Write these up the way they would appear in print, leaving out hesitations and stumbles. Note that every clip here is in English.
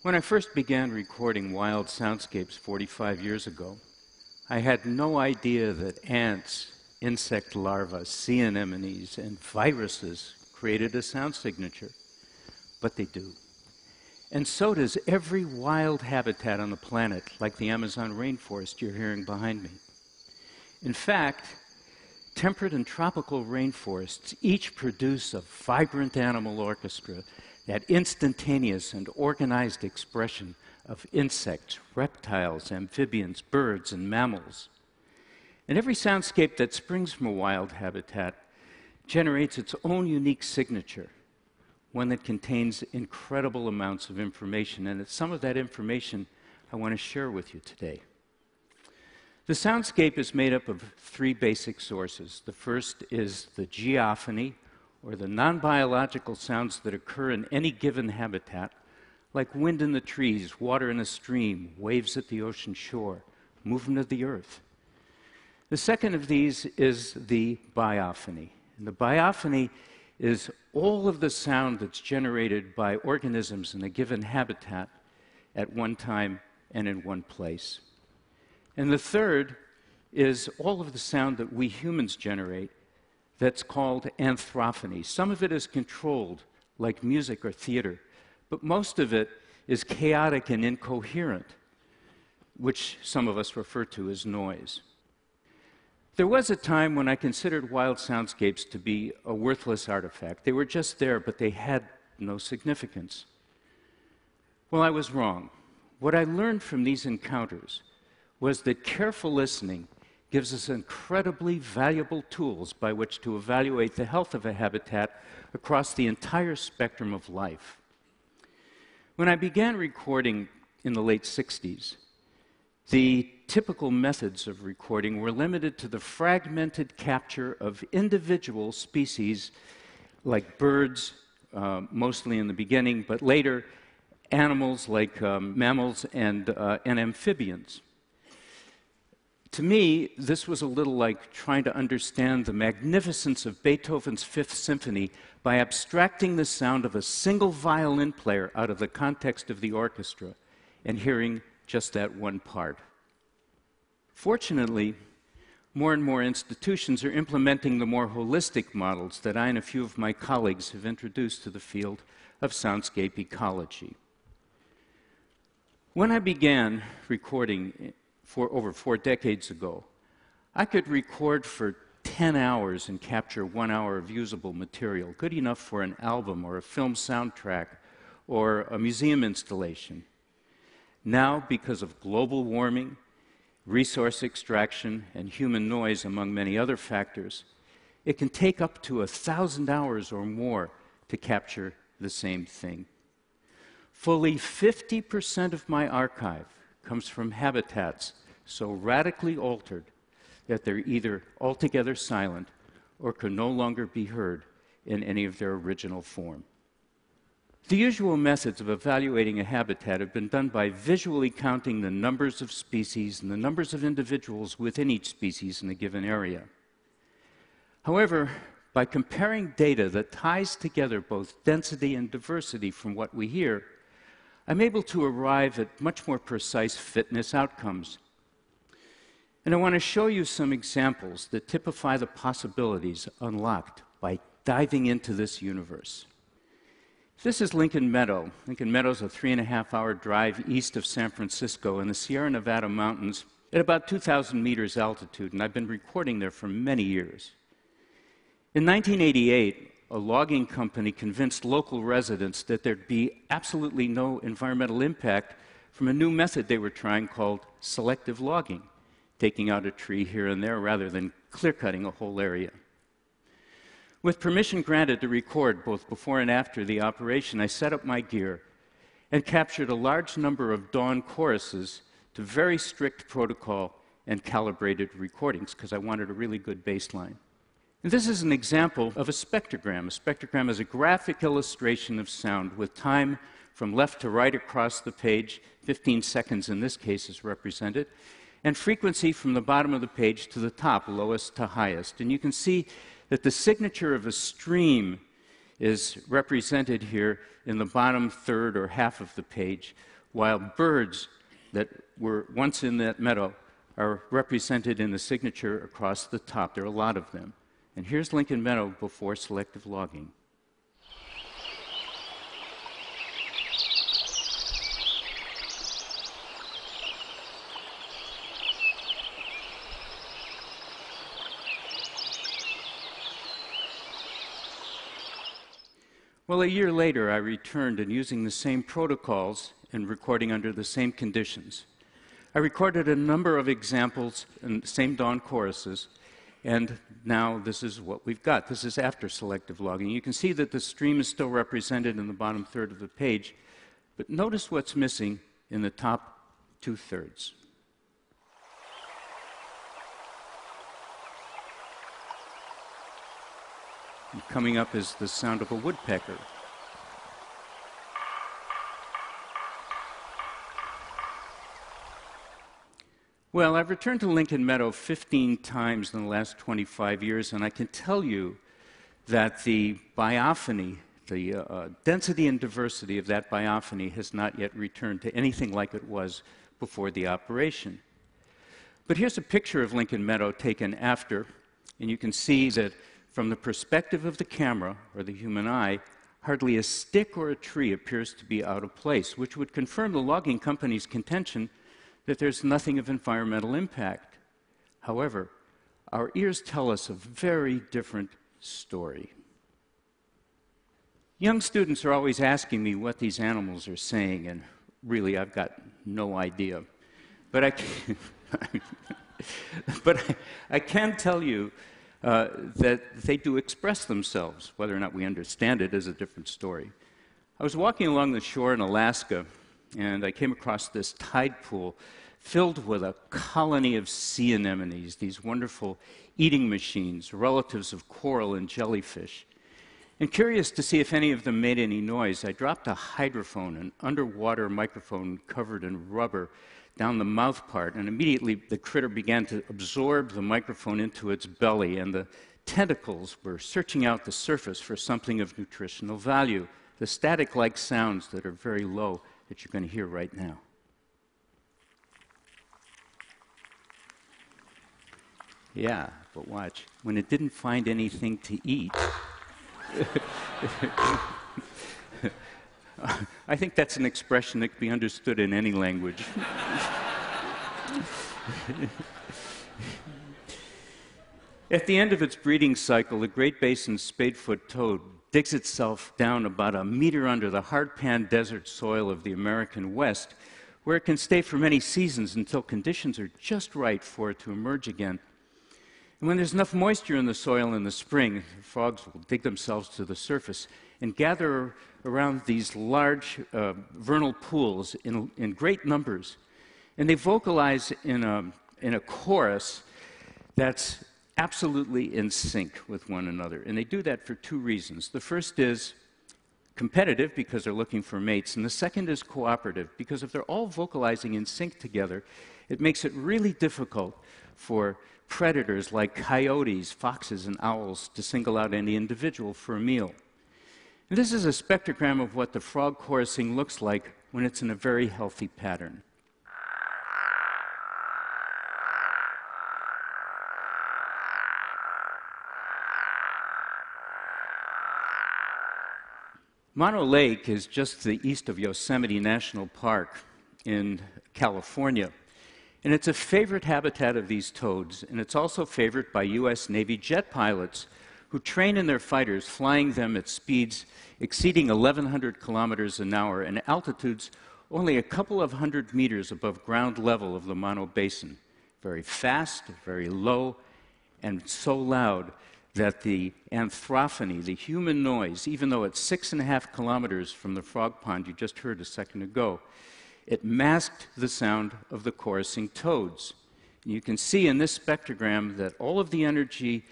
When I first began recording wild soundscapes 45 years ago, I had no idea that ants, insect larvae, sea anemones, and viruses created a sound signature. But they do. And so does every wild habitat on the planet, like the Amazon rainforest you're hearing behind me. In fact, temperate and tropical rainforests each produce a vibrant animal orchestra, that instantaneous and organized expression of insects, reptiles, amphibians, birds, and mammals. And every soundscape that springs from a wild habitat generates its own unique signature, one that contains incredible amounts of information, and it's some of that information I want to share with you today. The soundscape is made up of three basic sources. The first is the geophony, or the non-biological sounds that occur in any given habitat, like wind in the trees, water in a stream, waves at the ocean shore, movement of the earth. The second of these is the biophony. And the biophony is all of the sound that's generated by organisms in a given habitat at one time and in one place. And the third is all of the sound that we humans generate that's called anthrophony. Some of it is controlled, like music or theater, but most of it is chaotic and incoherent, which some of us refer to as noise. There was a time when I considered wild soundscapes to be a worthless artifact. They were just there, but they had no significance. Well, I was wrong. What I learned from these encounters was that careful listening gives us incredibly valuable tools by which to evaluate the health of a habitat across the entire spectrum of life. When I began recording in the late 60s, the typical methods of recording were limited to the fragmented capture of individual species like birds, mostly in the beginning, but later animals like mammals and amphibians. To me, this was a little like trying to understand the magnificence of Beethoven's Fifth Symphony by abstracting the sound of a single violin player out of the context of the orchestra and hearing just that one part. Fortunately, more and more institutions are implementing the more holistic models that I and a few of my colleagues have introduced to the field of soundscape ecology. When I began recording over 4 decades ago, I could record for 10 hours and capture 1 hour of usable material, good enough for an album or a film soundtrack or a museum installation. Now, because of global warming, resource extraction, and human noise, among many other factors, it can take up to 1,000 hours or more to capture the same thing. Fully 50% of my archive comes from habitats so radically altered that they're either altogether silent or can no longer be heard in any of their original form. The usual methods of evaluating a habitat have been done by visually counting the numbers of species and the numbers of individuals within each species in a given area. However, by comparing data that ties together both density and diversity from what we hear, I'm able to arrive at much more precise fitness outcomes. And I want to show you some examples that typify the possibilities unlocked by diving into this universe. This is Lincoln Meadow. Lincoln Meadow is a 3.5-hour drive east of San Francisco in the Sierra Nevada mountains at about 2,000 meters altitude, and I've been recording there for many years. In 1988, a logging company convinced local residents that there'd be absolutely no environmental impact from a new method they were trying called selective logging, taking out a tree here and there rather than clear-cutting a whole area. With permission granted to record both before and after the operation, I set up my gear and captured a large number of dawn choruses to very strict protocol and calibrated recordings because I wanted a really good baseline. And this is an example of a spectrogram. A spectrogram is a graphic illustration of sound with time from left to right across the page, 15 seconds in this case is represented, and frequency from the bottom of the page to the top, lowest to highest. And you can see that the signature of a stream is represented here in the bottom third or half of the page, while birds that were once in that meadow are represented in the signature across the top. There are a lot of them. And here's Lincoln Meadow before selective logging. Well, a year later, I returned, and using the same protocols and recording under the same conditions, I recorded a number of examples in the same dawn choruses, and now this is what we've got. This is after selective logging. You can see that the stream is still represented in the bottom third of the page, but notice what's missing in the top two-thirds. Coming up is the sound of a woodpecker. Well, I've returned to Lincoln Meadow 15 times in the last 25 years, and I can tell you that the biophony, the density and diversity of that biophony has not yet returned to anything like it was before the operation. But here's a picture of Lincoln Meadow taken after, and you can see that from the perspective of the camera, or the human eye, hardly a stick or a tree appears to be out of place, which would confirm the logging company's contention that there's nothing of environmental impact. However, our ears tell us a very different story. Young students are always asking me what these animals are saying, and really, I've got no idea. But I can tell you that they do express themselves. Whether or not we understand it is a different story. I was walking along the shore in Alaska, and I came across this tide pool filled with a colony of sea anemones, these wonderful eating machines, relatives of coral and jellyfish. And curious to see if any of them made any noise, I dropped a hydrophone, an underwater microphone covered in rubber, down the mouth part, and immediately the critter began to absorb the microphone into its belly, and the tentacles were searching out the surface for something of nutritional value, the static-like sounds that are very low that you're going to hear right now. Yeah, but watch. When it didn't find anything to eat, I think that's an expression that can be understood in any language. At the end of its breeding cycle, the Great Basin spadefoot toad digs itself down about a meter under the hard-pan desert soil of the American West, where it can stay for many seasons until conditions are just right for it to emerge again. And when there's enough moisture in the soil in the spring, the frogs will dig themselves to the surface and gather around these large vernal pools in great numbers. And they vocalize in a chorus that's absolutely in sync with one another. And they do that for two reasons. The first is competitive, because they're looking for mates. And the second is cooperative, because if they're all vocalizing in sync together, it makes it really difficult for predators like coyotes, foxes, and owls to single out any individual for a meal. And this is a spectrogram of what the frog chorusing looks like when it's in a very healthy pattern. Mono Lake is just to the east of Yosemite National Park in California. And it's a favorite habitat of these toads, and it's also favored by U.S. Navy jet pilots who train in their fighters, flying them at speeds exceeding 1,100 kilometers an hour and altitudes only a couple of hundred meters above ground level of the Mono Basin. Very fast, very low, and so loud that the anthrophony, the human noise, even though it's 6.5 kilometers from the frog pond you just heard a second ago, it masked the sound of the chorusing toads. And you can see in this spectrogram that all of the energy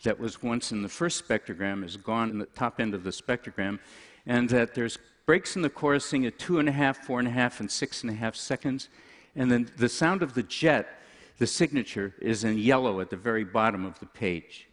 that was once in the first spectrogram is gone in the top end of the spectrogram, and that there's breaks in the chorusing at 2.5, 4.5, and 6.5 seconds. And then the sound of the jet, the signature, is in yellow at the very bottom of the page.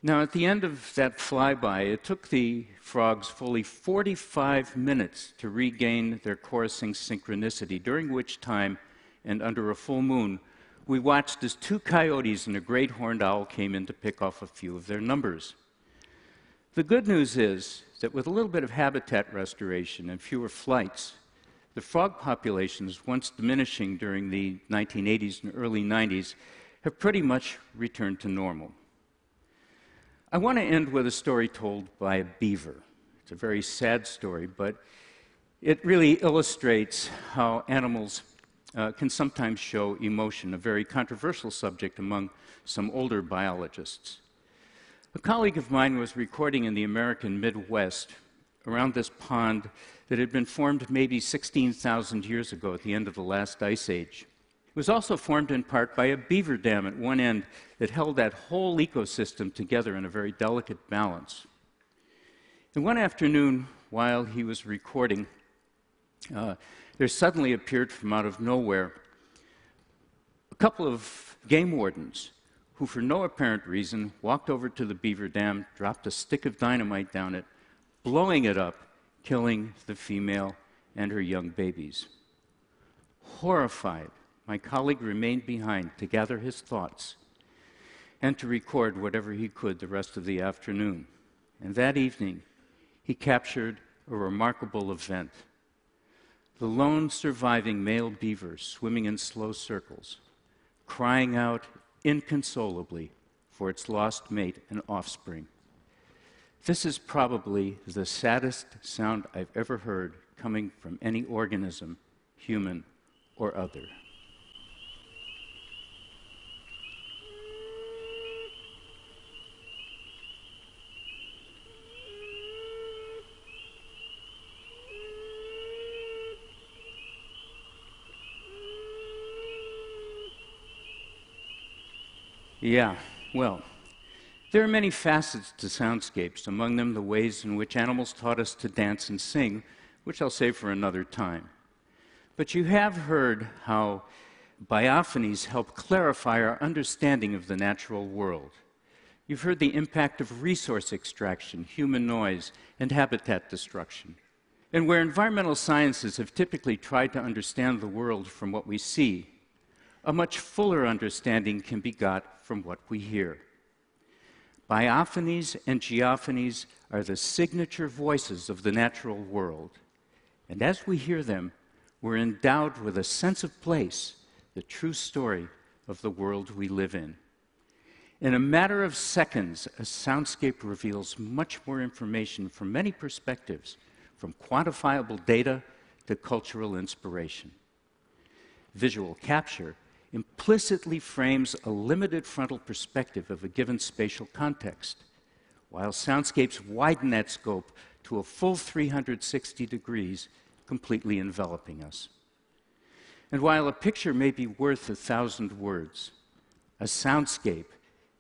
Now, at the end of that flyby, it took the frogs fully 45 minutes to regain their chorusing synchronicity, during which time, and under a full moon, we watched as 2 coyotes and a great horned owl came in to pick off a few of their numbers. The good news is that with a little bit of habitat restoration and fewer flights, the frog populations, once diminishing during the 1980s and early 90s, have pretty much returned to normal. I want to end with a story told by a beaver. It's a very sad story, but it really illustrates how animals can sometimes show emotion, a very controversial subject among some older biologists. A colleague of mine was recording in the American Midwest around this pond that had been formed maybe 16,000 years ago at the end of the last ice age. It was also formed in part by a beaver dam at one end that held that whole ecosystem together in a very delicate balance. And one afternoon, while he was recording, there suddenly appeared from out of nowhere a couple of game wardens who, for no apparent reason, walked over to the beaver dam, dropped a stick of dynamite down it, blowing it up, killing the female and her young babies. Horrified, my colleague remained behind to gather his thoughts and to record whatever he could the rest of the afternoon. And that evening, he captured a remarkable event. The lone surviving male beaver swimming in slow circles, crying out inconsolably for its lost mate and offspring. This is probably the saddest sound I've ever heard coming from any organism, human or other. Yeah, well, there are many facets to soundscapes, among them the ways in which animals taught us to dance and sing, which I'll save for another time. But you have heard how biophonies help clarify our understanding of the natural world. You've heard the impact of resource extraction, human noise, and habitat destruction. And where environmental sciences have typically tried to understand the world from what we see, a much fuller understanding can be got from what we hear. Biophonies and geophonies are the signature voices of the natural world. And as we hear them, we're endowed with a sense of place, the true story of the world we live in. In a matter of seconds, a soundscape reveals much more information from many perspectives, from quantifiable data to cultural inspiration. Visual capture implicitly frames a limited frontal perspective of a given spatial context, while soundscapes widen that scope to a full 360 degrees, completely enveloping us. And while a picture may be worth 1,000 words, a soundscape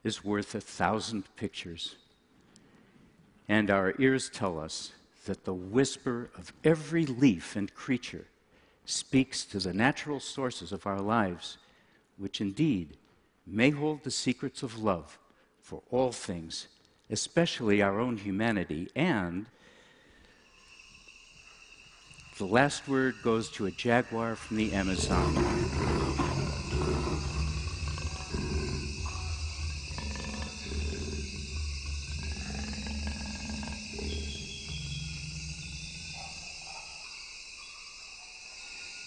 is worth 1,000 pictures. And our ears tell us that the whisper of every leaf and creature speaks to the natural sources of our lives, which indeed may hold the secrets of love for all things, especially our own humanity. And the last word goes to a jaguar from the Amazon.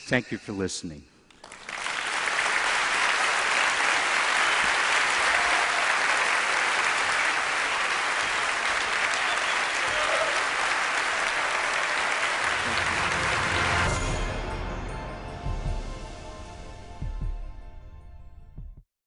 Thank you for listening.